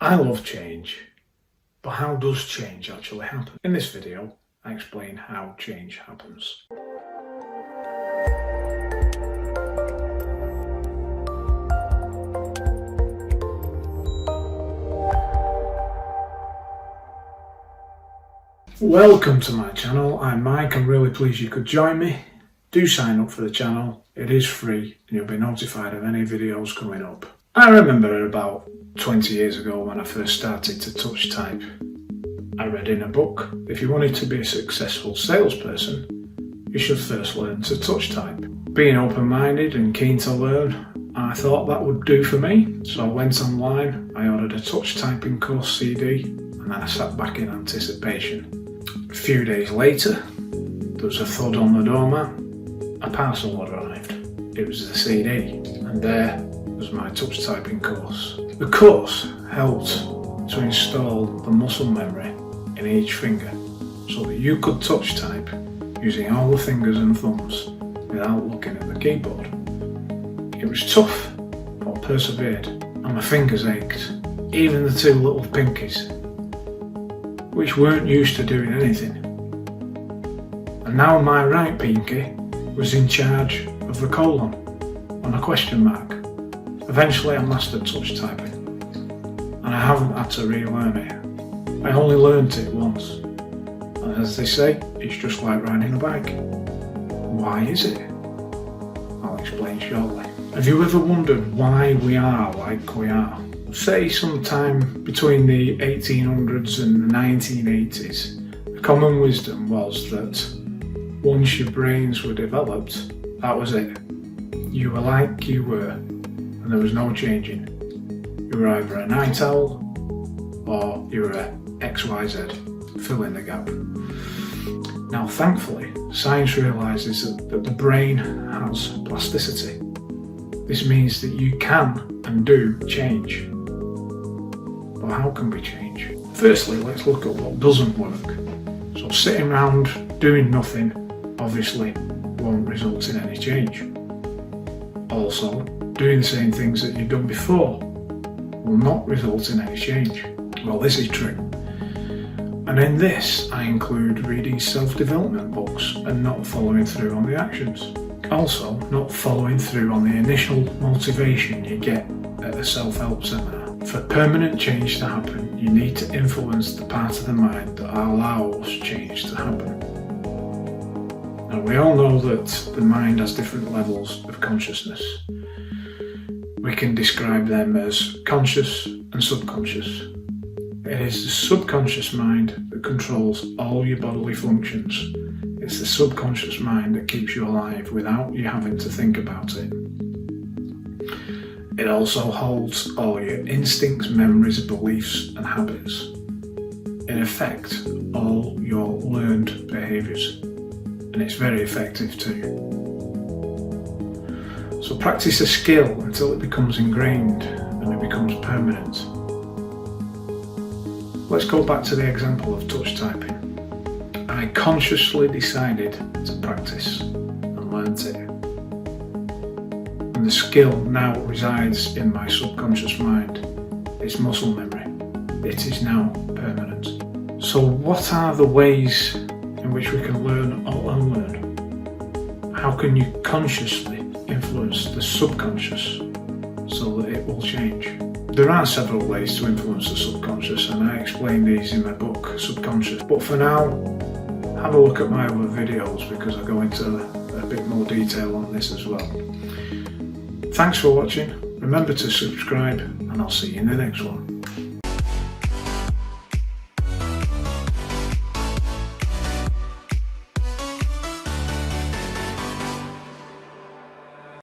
I love change, but how does change actually happen? In this video, I explain how change happens. Welcome to my channel. I'm Mike. I'm really pleased you could join me. Do sign up for the channel. It is free and you'll be notified of any videos coming up. I remember about 20 years ago when I first started to touch type. I read in a book, if you wanted to be a successful salesperson, you should first learn to touch type. Being open-minded and keen to learn, I thought that would do for me. So I went online, I ordered a touch typing course CD, and then I sat back in anticipation. A few days later, there was a thud on the doormat. A parcel had arrived. It was the CD, and there was my touch typing course. The course helped to install the muscle memory in each finger so that you could touch type using all the fingers and thumbs without looking at the keyboard. It was tough, but I persevered, and my fingers ached, even the two little pinkies, which weren't used to doing anything. And now my right pinky was in charge of the colon on a question mark. Eventually I mastered touch typing, and I haven't had to relearn it. I only learnt it once, and as they say, it's just like riding a bike. Why is it? I'll explain shortly. Have you ever wondered why we are like we are? Say sometime between the 1800s and the 1980s, the common wisdom was that once your brains were developed, that was it. You were like you were, and there was no changing. You were either a night owl, or you were a XYZ, fill in the gap. Now thankfully, science realises that the brain has plasticity. This means that you can and do change. But how can we change? Firstly, let's look at what doesn't work. So sitting around doing nothing obviously won't result in any change. Also, doing the same things that you've done before will not result in any change. Well, this is true. And in this, I include reading self-development books and not following through on the actions. Also, not following through on the initial motivation you get at a self-help seminar. For permanent change to happen, you need to influence the part of the mind that allows change to happen. Now, we all know that the mind has different levels of consciousness. We can describe them as conscious and subconscious. It is the subconscious mind that controls all your bodily functions. It's the subconscious mind that keeps you alive without you having to think about it. It also holds all your instincts, memories, beliefs and habits. In effect, all your learned behaviours. And it's very effective too. So practice a skill until it becomes ingrained and it becomes permanent. Let's go back to the example of touch typing. I consciously decided to practice and learnt it. And the skill now resides in my subconscious mind. It's muscle memory. It is now permanent. So what are the ways in which we can learn or unlearn? How can you consciously influence the subconscious so that it will change? There are several ways to influence the subconscious, and I explain these in my book, Subconscious. But for now, have a look at my other videos because I go into a bit more detail on this as well. Thanks for watching. Remember to subscribe, and I'll see you in the next one.